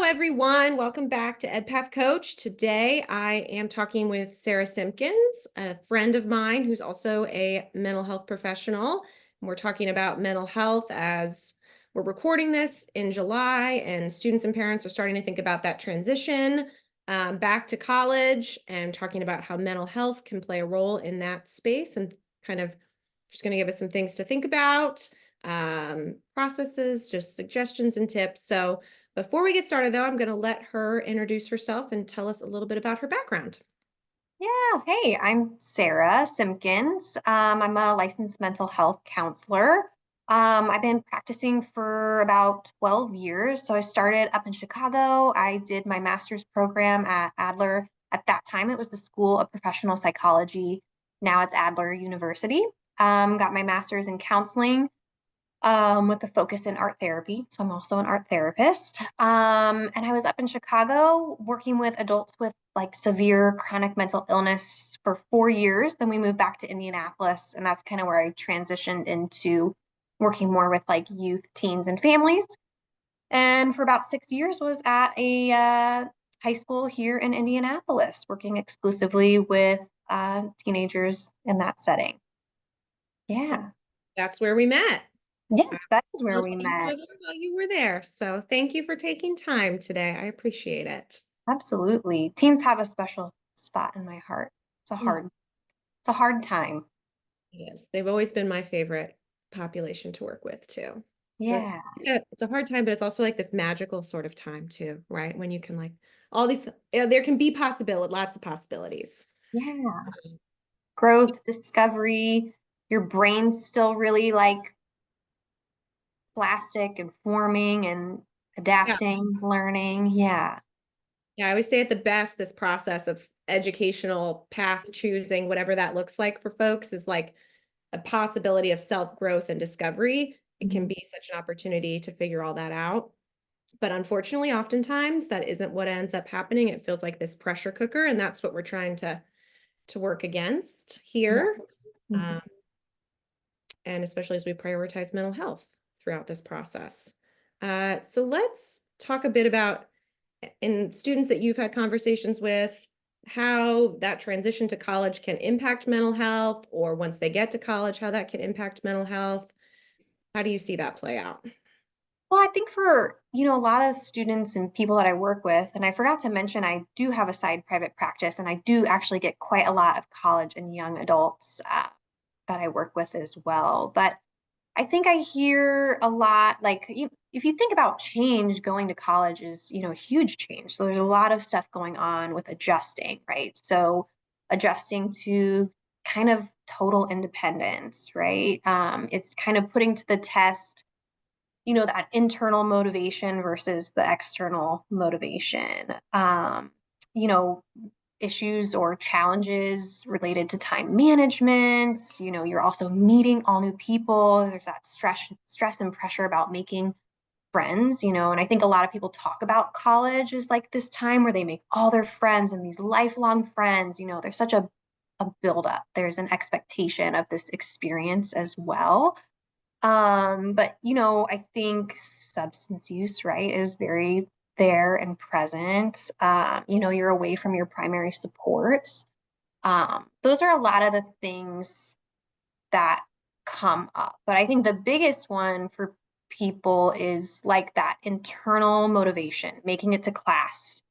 everyone. Welcome back to EdPath Coach. Today, I am talking with Sarah Simpkins, a friend of mine who's also a mental health professional. And we're talking about mental health as we're recording this in July, and students and parents are starting to think about that transition back to college, and talking about how mental health can play a role in that space, and kind of just going to give us some things to think about, processes, just suggestions and tips. So before we get started, though, I'm going to let her introduce herself and tell us a little bit about her background. Yeah, hey, I'm Sarah Simpkins. I'm a licensed mental health counselor. I've been practicing for about 12 years. So I started up in Chicago. I did my master's program at Adler. At that time, it was the School of Professional Psychology. Now it's Adler University. Got my master's in counseling with a focus in art therapy. So I'm also an art therapist. And I was up in Chicago working with adults with like severe chronic mental illness for 4 years. Then we moved back to Indianapolis, and that's kind of where I transitioned into working more with like youth, teens, and families. And for about 6 years was at a high school here in Indianapolis, working exclusively with teenagers in that setting. Yeah. That's where we met. Yeah, I that is where was we looking for met. them while you were there. So thank you for taking time today. I appreciate it. Absolutely. Teens have a special spot in my heart. It's a Mm. hard, it's a hard time. Yes, they've always been my favorite population to work with too. So Yeah. it's a hard time, but it's also like this magical sort of time too, right? When you can like all these, there can be possibility, lots of possibilities. Yeah. So Growth, discovery, your brain's still really like plastic and forming and yeah, adapting, learning. Yeah. yeah, I always say at the best, this process of educational path choosing, whatever that looks like for folks, is like a possibility of self-growth and discovery. It can Mhm. be such an opportunity to figure all that out. But unfortunately, oftentimes that isn't what ends up happening. It feels like this pressure cooker, and that's what we're trying to work against here. Yes. Um, Mhm. and especially as we prioritize mental health throughout this process. So let's talk a bit about in students that you've had conversations with, how that transition to college can impact mental health, or once they get to college, how that can impact mental health. How do you see that play out? Well, I think for, a lot of students and people that I work with, and I forgot to mention, I do have a side private practice, and I do actually get quite a lot of college and young adults that I work with as well. But I think I hear a lot like if you think about change, going to college is, a huge change. So there's a lot of stuff going on with adjusting, right? So adjusting to kind of total independence, right? It's kind of putting to the test, that internal motivation versus the external motivation. You know, issues or challenges related to time management. You're also meeting all new people. There's that stress and pressure about making friends, and I think a lot of people talk about college as like this time where they make all their friends and these lifelong friends. There's such a buildup. There's an expectation of this experience as well. But I think substance use, right, is very there and present. You're away from your primary supports. Those are a lot of the things that come up. But I think the biggest one for people is like that internal motivation, making it to class,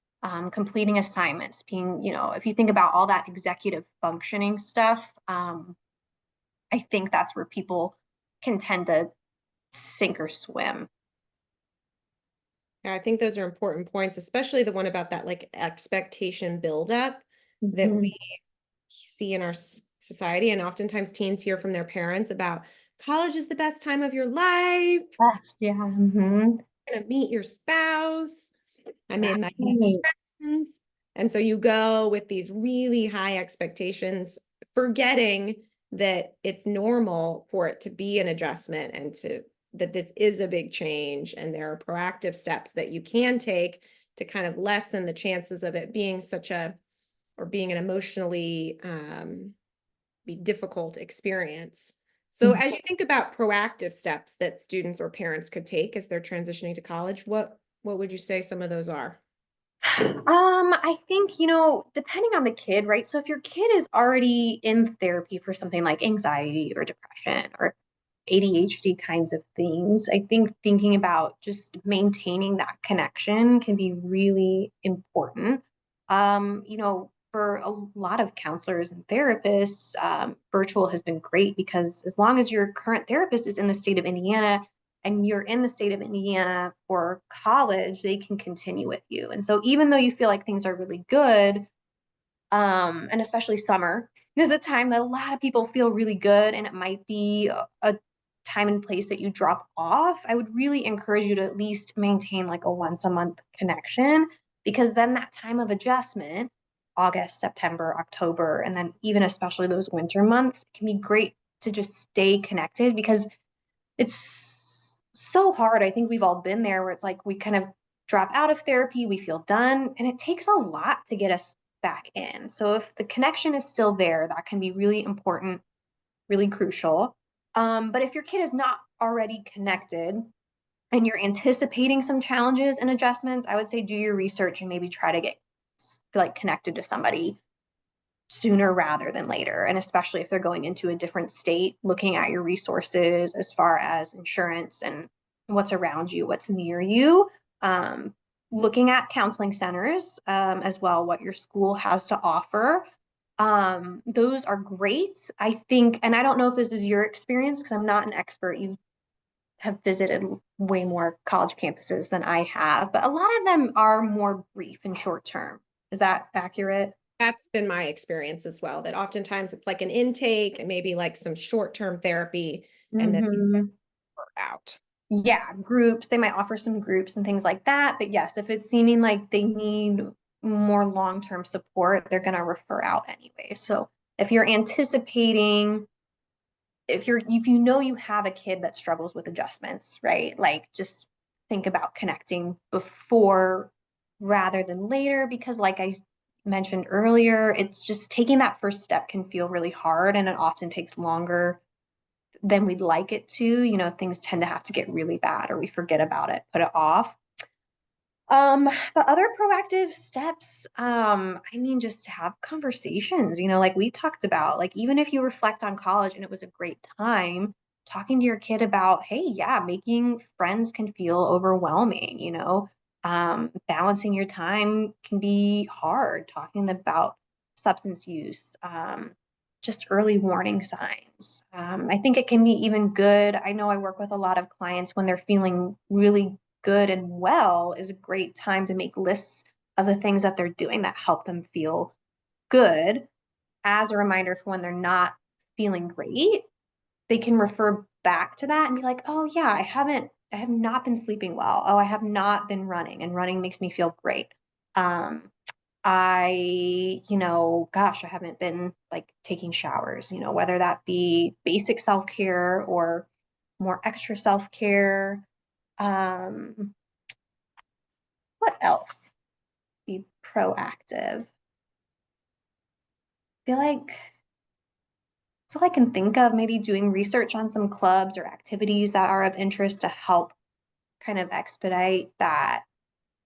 completing assignments, being, if you think about all that executive functioning stuff, I think that's where people can tend to sink or swim. Yeah, I think those are important points, especially the one about that like expectation buildup that Mhm. we see in our society. And oftentimes teens hear from their parents about college is the best time of your life. Best, yeah. Mhm. Gonna meet your spouse. I made my best Right. friends. And so you go with these really high expectations, forgetting that it's normal for it to be an adjustment, and to that this is a big change, and there are proactive steps that you can take to kind of lessen the chances of it being such a or being an emotionally be difficult experience. So as you think about proactive steps that students or parents could take as they're transitioning to college, what What would you say some of those are? I think, depending on the kid, right? So if your kid is already in therapy for something like anxiety or depression or ADHD kinds of things, I think thinking about just maintaining that connection can be really important. For a lot of counselors and therapists, virtual has been great because as long as your current therapist is in the state of Indiana, and you're in the state of Indiana for college, they can continue with you. And so even though you feel like things are really good, and especially summer is a time that a lot of people feel really good, and it might be a time and place that you drop off, I would really encourage you to at least maintain like a once a month connection, because then that time of adjustment, August, September, October, and then even especially those winter months, can be great to just stay connected because it's so hard. I think we've all been there where it's like we kind of drop out of therapy, we feel done, and it takes a lot to get us back in. So if the connection is still there, that can be really important, really crucial. But if your kid is not already connected and you're anticipating some challenges and adjustments, I would say do your research and maybe try to get like connected to somebody sooner rather than later. And especially if they're going into a different state, looking at your resources as far as insurance and what's around you, what's near you. Um, Looking at counseling centers as well, what your school has to offer. Those are great. I think, and I don't know if this is your experience because I'm not an expert. You have visited way more college campuses than I have, but a lot of them are more brief and short term. Is that accurate? That's been my experience as well, that oftentimes it's like an intake and maybe like some short-term therapy and then Mm-hmm. we're out. Yeah, groups, they might offer some groups and things like that. But yes, if it's seeming like they need more long-term support, they're going to refer out anyway. So if you're anticipating, if you know you have a kid that struggles with adjustments, right? Like just think about connecting before rather than later, because like I mentioned earlier, it's just taking that first step can feel really hard and it often takes longer than we'd like it to. Things tend to have to get really bad or we forget about it, put it off. But other proactive steps, I mean, just to have conversations, like we talked about, like even if you reflect on college and it was a great time, talking to your kid about, hey, yeah, making friends can feel overwhelming, balancing your time can be hard, talking about substance use, just early warning signs. I think it can be even good. I know I work with a lot of clients when they're feeling really good and well is a great time to make lists of the things that they're doing that help them feel good as a reminder for when they're not feeling great. They can refer back to that and be like, oh yeah, I have not been sleeping well. Oh, I have not been running and running makes me feel great. Um, gosh, I haven't been like taking showers, whether that be basic self-care or more extra self-care. Um, what else? Be proactive. I feel like that's all I can think of. Maybe doing research on some clubs or activities that are of interest to help kind of expedite that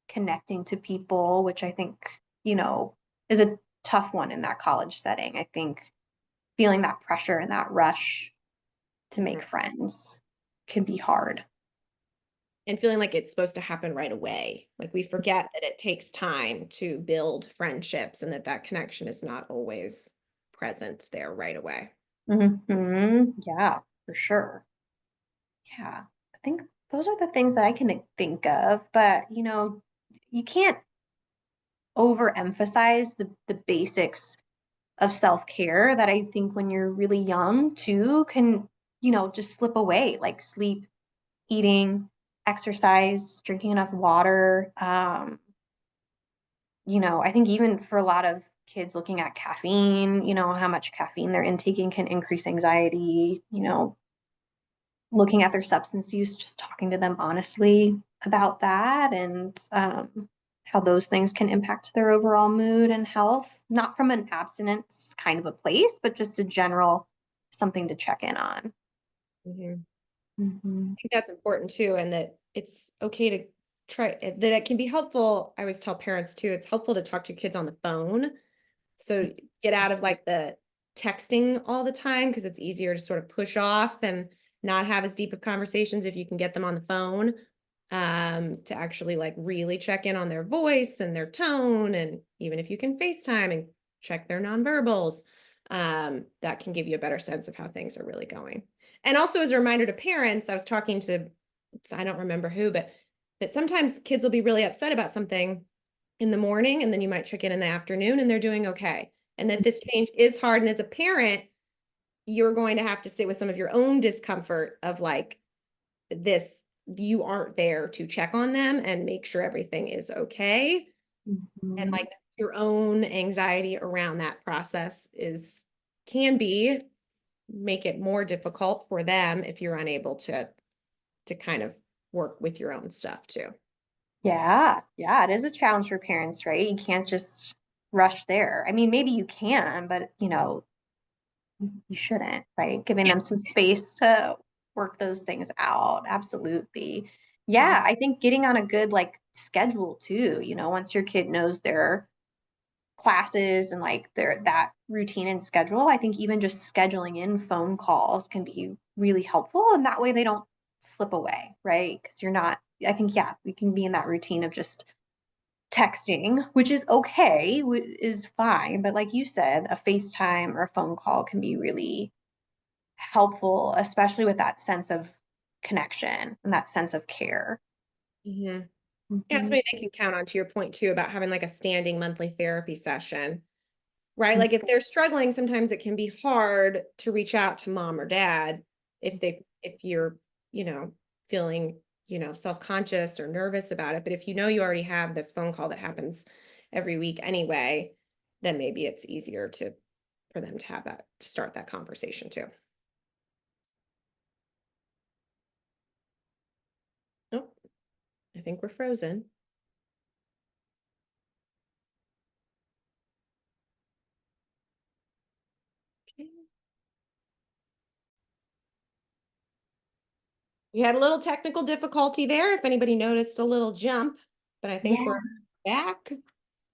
connecting to people, which I think, is a tough one in that college setting. I think feeling that pressure and that rush to Mhm. make friends can be hard. And feeling like it's supposed to happen right away. Like we forget that it takes time to build friendships and that that connection is not always present there right away. Yeah, for sure. Yeah, I think those are the things that I can think of, but you can't overemphasize the basics of self-care that I think when you're really young too can, just slip away, like sleep, eating, exercise, drinking enough water. I think even for a lot of kids looking at caffeine, how much caffeine they're intaking can increase anxiety, looking at their substance use, just talking to them honestly about that and how those things can impact their overall mood and health, not from an abstinence kind of a place, but just a general something to check in on. Mhm. Mhm. I think that's important too, and that it's okay to that it can be helpful. I always tell parents too, it's helpful to talk to your kids on the phone. So get out of like the texting all the time because it's easier to sort of push off and not have as deep of conversations if you can get them on the phone, to actually like really check in on their voice and their tone. And even if you can FaceTime and check their nonverbals, that can give you a better sense of how things are really going. And also as a reminder to parents, I was talking to, I don't remember who, but that sometimes kids will be really upset about something in the morning and then you might check in the afternoon and they're doing okay. And that this change is hard. And as a parent, you're going to have to sit with some of your own discomfort of like this, you aren't there to check on them and make sure everything is okay. And Mhm. like your own anxiety around that process can be make it more difficult for them if you're unable to kind of work with your own stuff too. Yeah, yeah, it is a challenge for parents, right? You can't just rush there. I mean, maybe you can, but you shouldn't, right? Giving Yeah. them some space to work those things out. Absolutely. Mhm. Yeah, I think getting on a good like schedule too, once your kid knows their classes and like their that routine and schedule, I think even just scheduling in phone calls can be really helpful. And that way they don't slip away, right? Because you're not, I think, yeah, we can be in that routine of just texting, which is okay, is fine. But like you said, a FaceTime or a phone call can be really helpful, especially with that sense of connection and that sense of care. Mhm. Yeah, Mhm. somebody they can count on to your point too about having like a standing monthly therapy session, right? Mm. Like if they're struggling, sometimes it can be hard to reach out to mom or dad if you're, you know, feeling, self-conscious or nervous about it. But if you know you already have this phone call that happens every week anyway, then maybe it's easier to for them to have that to start that conversation too. Oh, I think we're frozen. Okay. We had a little technical difficulty there, if anybody noticed a little jump, but I think Yeah, we're back.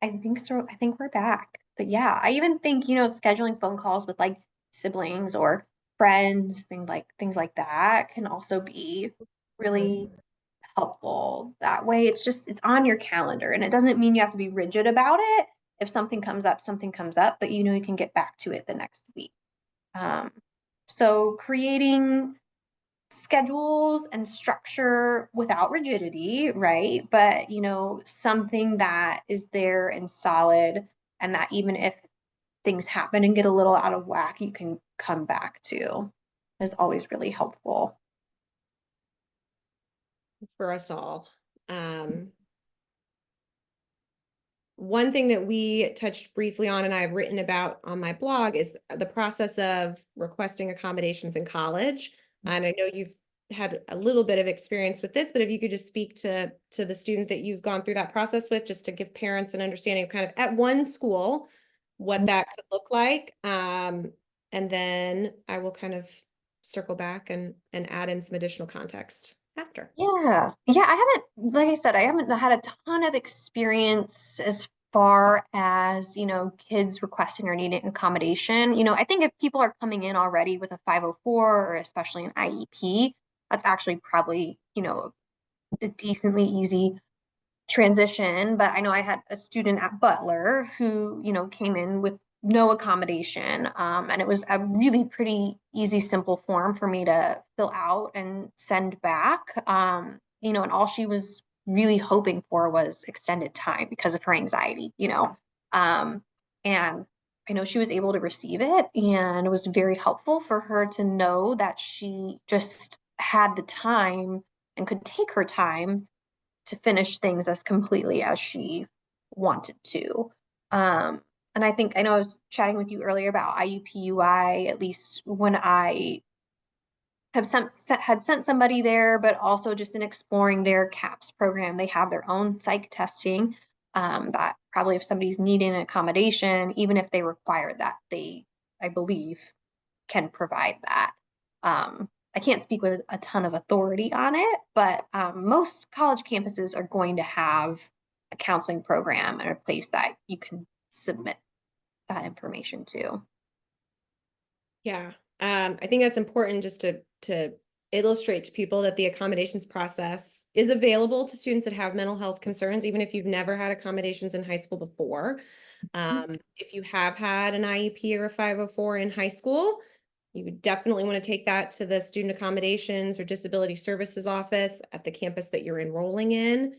I think so. I think we're back. But yeah, I even think, scheduling phone calls with like siblings or friends, things like that can also be Mhm. really helpful. That way it's on your calendar and it doesn't mean you have to be rigid about it. If something comes up, but you can get back to it the next week. Um, so creating schedules and structure without rigidity, right? But, something that is there and solid, and that even if things happen and get a little out of whack, you can come back to is always really helpful. For us all. Um, One thing that we touched briefly on and I've written about on my blog is the process of requesting accommodations in college. And I know you've had a little bit of experience with this, but if you could just speak to the student that you've gone through that process with, just to give parents an understanding of kind of at one school what that could look like. And then I will kind of circle back and add in some additional context after. Yeah. Yeah, like I said, I haven't had a ton of experience as far as, kids requesting or needing accommodation. I think if people are coming in already with a 504 or especially an IEP, that's actually probably, a decently easy transition. But I know I had a student at Butler who, came in with no accommodation. And it was a really pretty easy, simple form for me to fill out and send back. And all she was really hoping for was extended time because of her anxiety. And I know she was able to receive it, and it was very helpful for her to know that she just had the time and could take her time to finish things as completely as she wanted to. Um, and I know I was chatting with you earlier about IUPUI, at least when I had sent somebody there, but also just in exploring their CAPS program, they have their own psych testing. That probably if somebody's needing an accommodation, even if they require that, I believe, can provide that. I can't speak with a ton of authority on it, but most college campuses are going to have a counseling program and a place that you can submit that information to. Yeah. I think that's important just to illustrate to people that the accommodations process is available to students that have mental health concerns, even if you've never had accommodations in high school before. If you have had an IEP or a 504 in high school, you would definitely want to take that to the student accommodations or disability services office at the campus that you're enrolling in.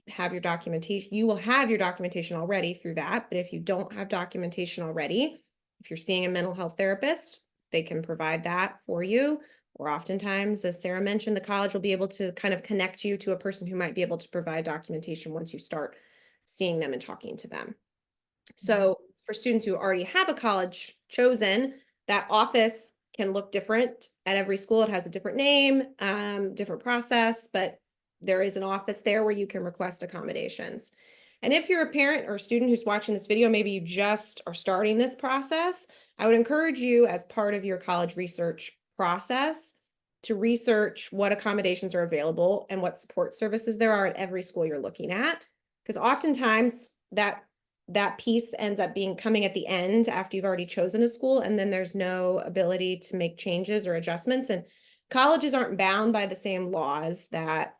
Have your documentation. You will have your documentation already through that, but if you don't have documentation already, if you're seeing a mental health therapist, they can provide that for you. Or oftentimes, as Sarah mentioned, the college will be able to kind of connect you to a person who might be able to provide documentation once you start seeing them and talking to them. So for students who already have a college chosen, that office can look different at every school. It has a different name, different process, but there is an office there where you can request accommodations. And if you're a parent or a student who's watching this video, maybe you just are starting this process, I would encourage you as part of your college research process to research what accommodations are available and what support services there are at every school you're looking at. Because oftentimes that piece ends up being coming at the end after you've already chosen a school, and then there's no ability to make changes or adjustments. And colleges aren't bound by the same laws that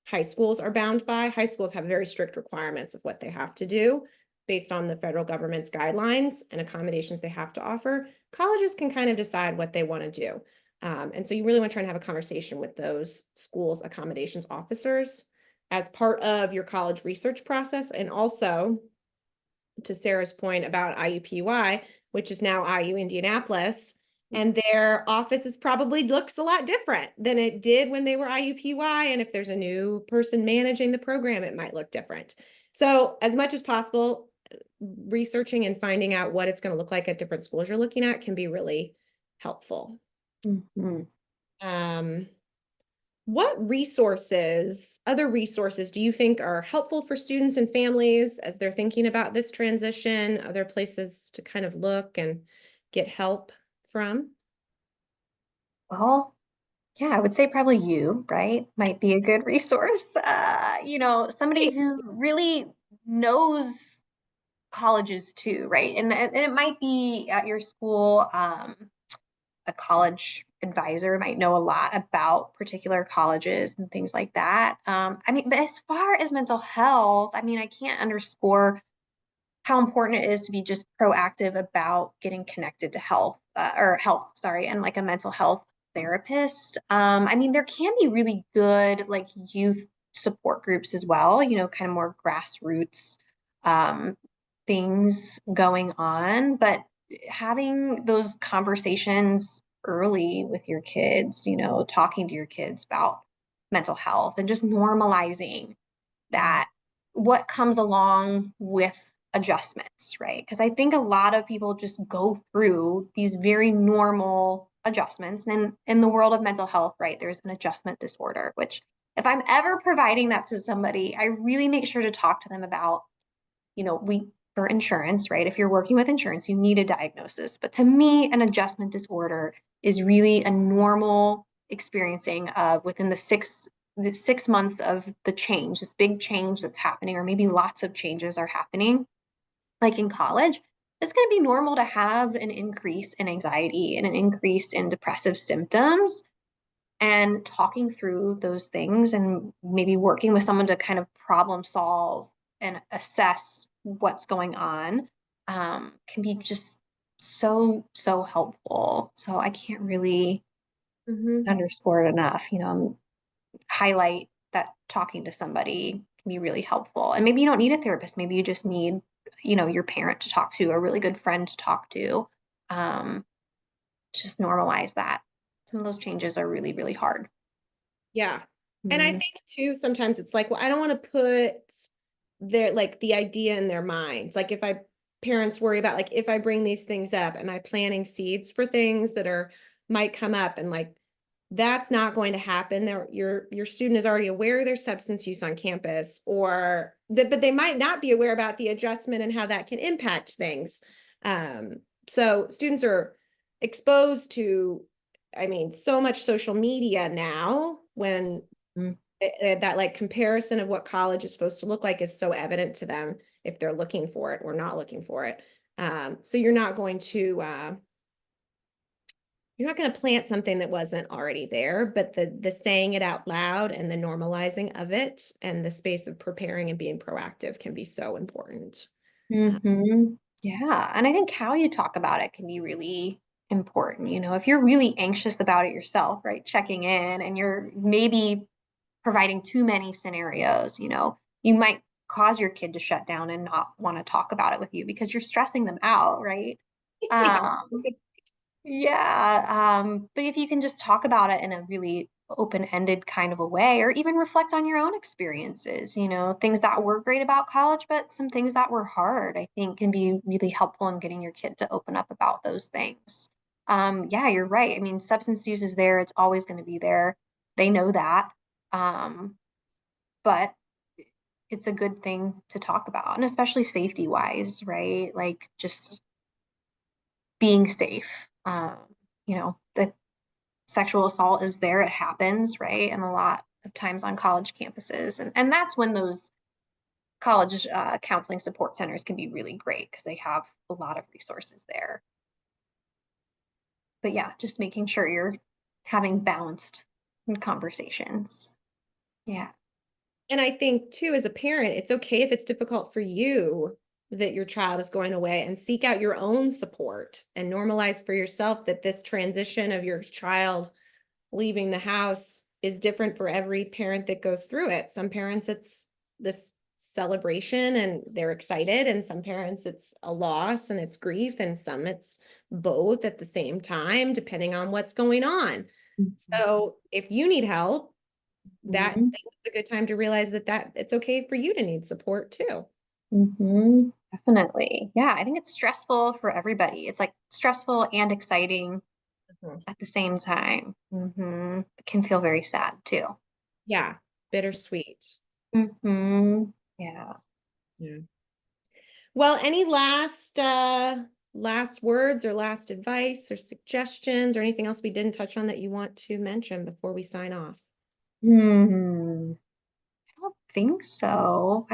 high schools are bound by. High schools have very strict requirements of what they have to do based on the federal government's guidelines and accommodations they have to offer. Colleges can kind of decide what they want to do. And so you really want to try and have a conversation with those schools accommodations officers as part of your college research process. And also, to Sarah's point about IUPUI, which is now IU Indianapolis, and their office is probably looks a lot different than it did when they were IUPUI. And if there's a new person managing the program, it might look different. So as much as possible, researching and finding out what it's going to look like at different schools you're looking at can be really helpful. Mhm. Um, what other resources do you think are helpful for students and families as they're thinking about this transition? Other places to kind of look and get help from? Well, yeah, I would say probably you, right? Might be a good resource. Somebody who really knows colleges too, right? And it might be at your school, a college advisor might know a lot about particular colleges and things like that. But as far as mental health, I can't underscore how important it is to be just proactive about getting connected to health or help, sorry, and like a mental health therapist. There can be really good like youth support groups as well, kind of more grassroots um, things going on, but having those conversations early with your kids, talking to your kids about mental health and just normalizing that what comes along with adjustments, right? Because I think a lot of people just go through these very normal adjustments. And in the world of mental health, right, there's an adjustment disorder, which if I'm ever providing that to somebody, I really make sure to talk to them about, for insurance, right? If you're working with insurance, you need a diagnosis. But to me, an adjustment disorder is really a normal experiencing of within the 6 months of the change, this big change that's happening, or maybe lots of changes are happening, like in college, it's going to be normal to have an increase in anxiety and an increase in depressive symptoms. And talking through those things and maybe working with someone to kind of problem solve and assess what's going on can be just so, so helpful. So I can't really Mhm. underscore it enough, highlight that talking to somebody can be really helpful. And maybe you don't need a therapist. Maybe you just need, your parent to talk to, a really good friend to talk to. Um, just normalize that. Some of those changes are really, really hard. Yeah. And I Mhm. think too, sometimes it's like, well, I don't want to put the idea in their minds. Like parents worry about like, if I bring these things up, am I planting seeds for things that might come up? And like, that's not going to happen. Your student is already aware of their substance use on campus, but they might not be aware about the adjustment and how that can impact things. So students are exposed to I mean, so much social media now when Mm. that like comparison of what college is supposed to look like is so evident to them if they're looking for it or not looking for it. So you're not going to plant something that wasn't already there, but the saying it out loud and the normalizing of it and the space of preparing and being proactive can be so important. Hmm. Yeah. And I think how you talk about it can be really important. If you're really anxious about it yourself, right? Checking in and you're maybe providing too many scenarios, you might cause your kid to shut down and not want to talk about it with you because you're stressing them out, right? Yeah. Um, yeah. But if you can just talk about it in a really open-ended kind of a way, or even reflect on your own experiences, things that were great about college, but some things that were hard, I think can be really helpful in getting your kid to open up about those things. Yeah, you're right. I mean, substance use is there, it's always going to be there. They know that. Um, but it's a good thing to talk about, and especially safety wise, right? Like just being safe. The sexual assault is there, it happens, right? And a lot of times on college campuses. And that's when those college counseling support centers can be really great because they have a lot of resources there. But yeah, just making sure you're having balanced conversations. Yeah. And I think too, as a parent, it's okay if it's difficult for you that your child is going away and seek out your own support and normalize for yourself that this transition of your child leaving the house is different for every parent that goes through it. Some parents, it's this celebration and they're excited, and some parents, it's a loss and it's grief, and some it's both at the same time, depending on what's going on. So if you need help, that Mhm. is a good time to realize that it's okay for you to need support too. Definitely. Yeah, I think it's stressful for everybody. It's like stressful and exciting Mhm. at the same time. It can feel very sad too. Yeah, bittersweet. Yeah. Yeah. Well, any last words or last advice or suggestions or anything else we didn't touch on that you want to mention before we sign off? Hmm. I don't think so.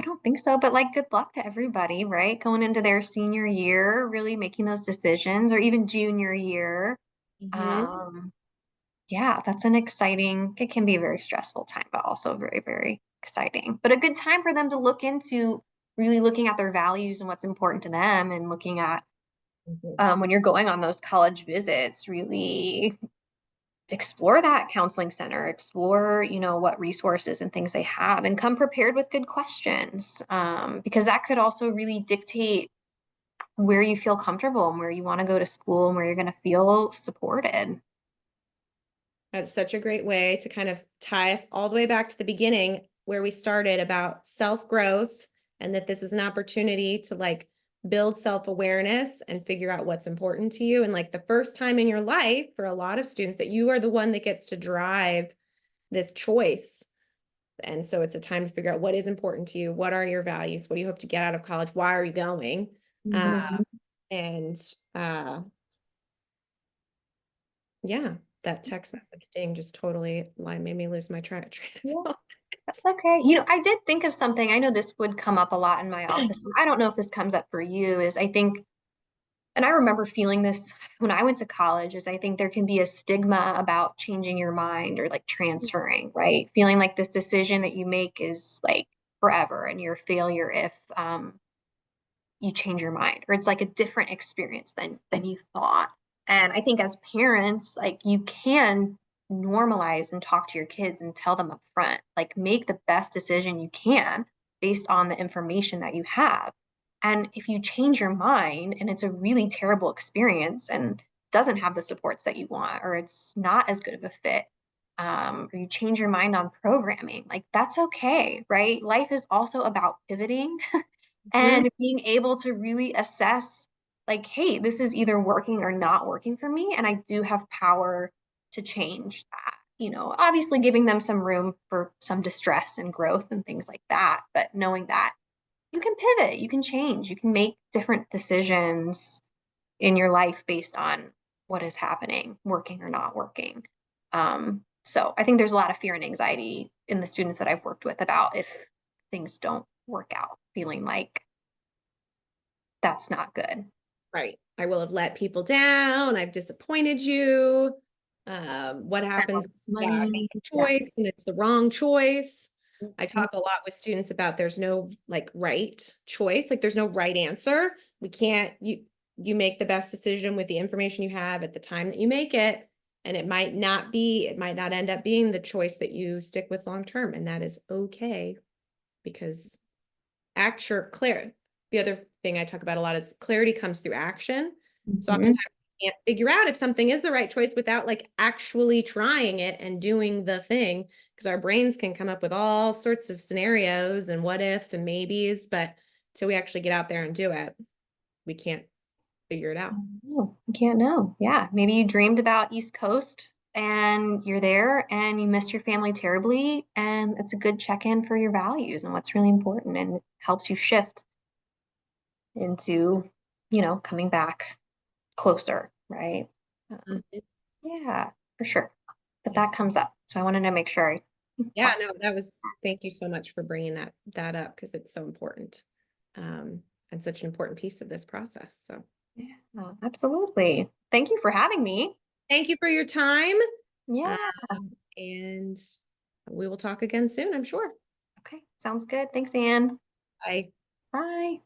But like, good luck to everybody, right? Going into their senior year, really making those decisions, or even junior year. Mhm. Um, yeah, that's an exciting, it can be a very stressful time, but also very, very exciting. But a good time for them to look into really looking at their values and what's important to them, and looking at Mhm. when you're going on those college visits, really explore that counseling center, explore, what resources and things they have, and come prepared with good questions, because that could also really dictate where you feel comfortable and where you want to go to school and where you're going to feel supported. That's such a great way to kind of tie us all the way back to the beginning where we started about self-growth, and that this is an opportunity to like build self-awareness and figure out what's important to you. And like the first time in your life for a lot of students that you are the one that gets to drive this choice. And so it's a time to figure out what is important to you. What are your values? What do you hope to get out of college? Why are you going? Uh, Mhm. and Yeah, that text message ding just totally made me lose my train of Yeah, thought. that's okay. I did think of something. I know this would come up a lot in my office. And I don't know if this comes up for you, is I think, and I remember feeling this when I went to college, is I think there can be a stigma about changing your mind or like transferring, right? Feeling like this decision that you make is like forever and you're a failure if you change your mind, or it's like a different experience than you thought. And I think as parents, like you can normalize and talk to your kids and tell them up front, like make the best decision you can based on the information that you have. And if you change your mind and it's a really terrible experience and doesn't have the supports that you want, or it's not as good of a fit, or you change your mind on programming, like that's okay, right? Life is also about pivoting Mhm. and being able to really assess, like, hey, this is either working or not working for me, and I do have power to change that. Obviously giving them some room for some distress and growth and things like that, but knowing that you can pivot, you can change, you can make different decisions in your life based on what is happening, working or not working. So I think there's a lot of fear and anxiety in the students that I've worked with about if things don't work out, feeling like that's not good. Right. I will have let people down. I've disappointed you. What Spend all happens if this you make money. a Yeah. choice and it's the wrong choice? I Mhm. talk a lot with students about there's no like right choice, like there's no right answer. We can't you make the best decision with the information you have at the time that you make it, and it might not end up being the choice that you stick with long term, and that is okay because Acture clear the other thing I talk about a lot is clarity comes through action. So Mhm. oftentimes we can't figure out if something is the right choice without like actually trying it and doing the thing, because our brains can come up with all sorts of scenarios and what ifs and maybes, but till we actually get out there and do it, we can't figure it out. Oh, you can't know. Yeah. Maybe you dreamed about East Coast and you're there and you miss your family terribly. And it's a good check in for your values and what's really important, and it helps you shift into, coming back closer, right? Um, Mhm. yeah, for sure. But that comes up. So I wanted to make sure I Yeah, talked. no, that was thank you so much for bringing that up because it's so important. And such an important piece of this process. So Yeah, absolutely. Thank you for having me. thank you for your time. Yeah. And we will talk again soon, I'm sure. Okay. Sounds good. Thanks, Anne. Bye. Bye.